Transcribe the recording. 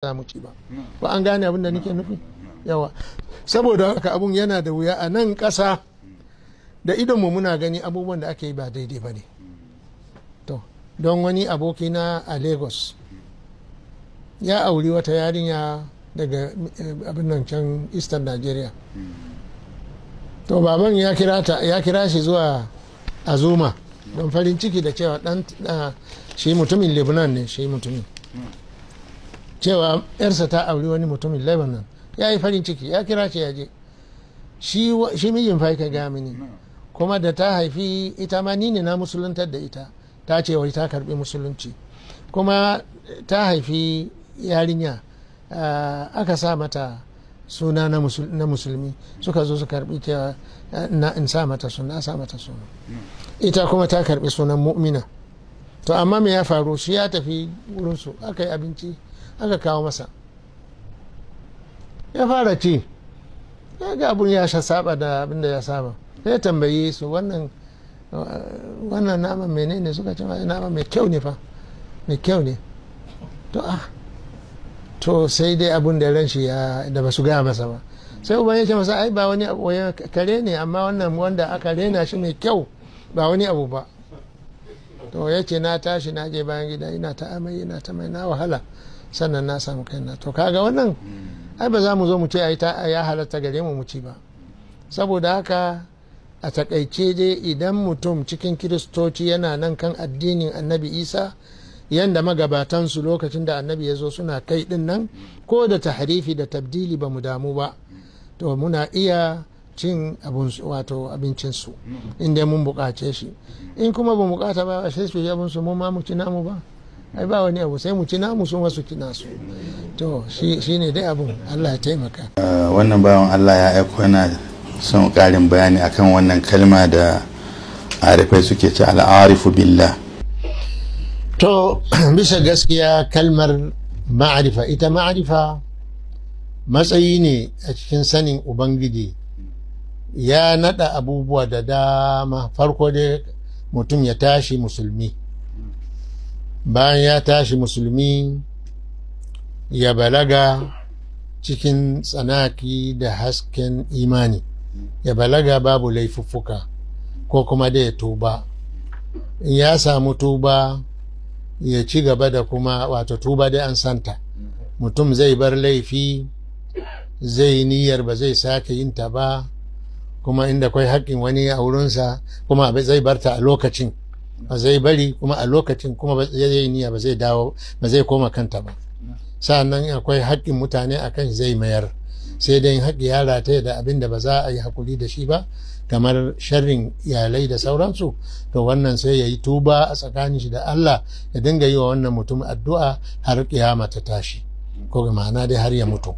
za mu ci ba ba an gane abin da nake nufi yawa saboda haka abun yana da wuya a nan ƙasa da idonmu muna gani abubuwan da ake yi ba daidai ba ne to don wani abokina a Lagos ya auri wata yarinya daga abin nan can eastern Nigeria to baban ya kira shi zuwa Azuma don farin ciki da cewa dan shi mutumin Lebanon ne shi mutumin cewa yarsa ta auri wani mutumin Lebanon ya yi farin ciki ya kira shi ya je shi mijin fa ka ga mini kuma da ta haifi ita ma ni ne na musuluntar da ita ta ce wai ta karbi musulunci kuma ta haifi yarinya aka sa mata suna na musulmi suka zo su karbi cewa in sa mata suna ita kuma ta karbi sunan mu'mina to amma me ya faru shi ya tafi wurinsu aka yi abinci aka kawo masa ya fara ci ya ga abun ya saba da abin da ya saba sai ya tambayi su wannan naman menene suka ce nama mai kyau ne fa mai kyau ne to sai dai abun da ran shi da ba su gaya masa ba sai uban ya ce masa ai ba wani abu kare ne amma wannan wanda aka rena shi mai kyau ba wani abu ba to ya ce na tashi na je bayan gida ina ta amai ina ta mai na wahala sannan na samu kaina to kaga wannan ai ba za mu zo mu ce ya halatta gare mu ci ba saboda haka a takaice dai idan mutum cikin kiristoci yana nan kan addinin annabi isa yanda magabatansu lokacin da annabi ya zo suna kai din nan ko da tahrifi da tabdili ba mu damu ba to muna iya cin abincinsu inda mun bukace shi in kuma ba bukata ba sai su yi abinsu mun ma mu ci namu ba ai ba wani abu sai mu ci namu su masu ci nasu to shi ne dai abun Allah ya taimaka wannan bawan Allah ya aiko yana son karin bayani akan wannan kalma da arifai suke ce al'arifu billah to bisa gaskiya kalmar ma'arifa ita ma'arifa matsayi ne a cikin sanin ubangiji ya nada abubuwa da dama farko dai mutum ya tashi musulmi bayan ya tashi musulmi ya balaga cikin tsanaki da hasken imani ya balaga babu laifuffuka ko kuma da ya tuba in ya samu tuba ya ci gaba da kuma tuba dai an santa mutum zai bar laifi zai niyyar ba zai sake yin ta ba kuma inda kwai haƙƙin wani a wurinsa kuma zai barta a lokacin ba zai bari kuma a lokacin kuma ba zai niyya ba zai dawo ba zai koma kanta ba sa'annan akwai haƙƙin mutane akan zai mayar sai dai haƙƙi ya rataye da abin da ba za a yi hakuri da shi ba kamar sharrin iyalai da sauransu to wannan sai ya yi tuba a tsakanin shi da Allah ya dinga yi wa wannan mutum addu'a har kiyama ta tashi ko ma'ana dai har ya mutu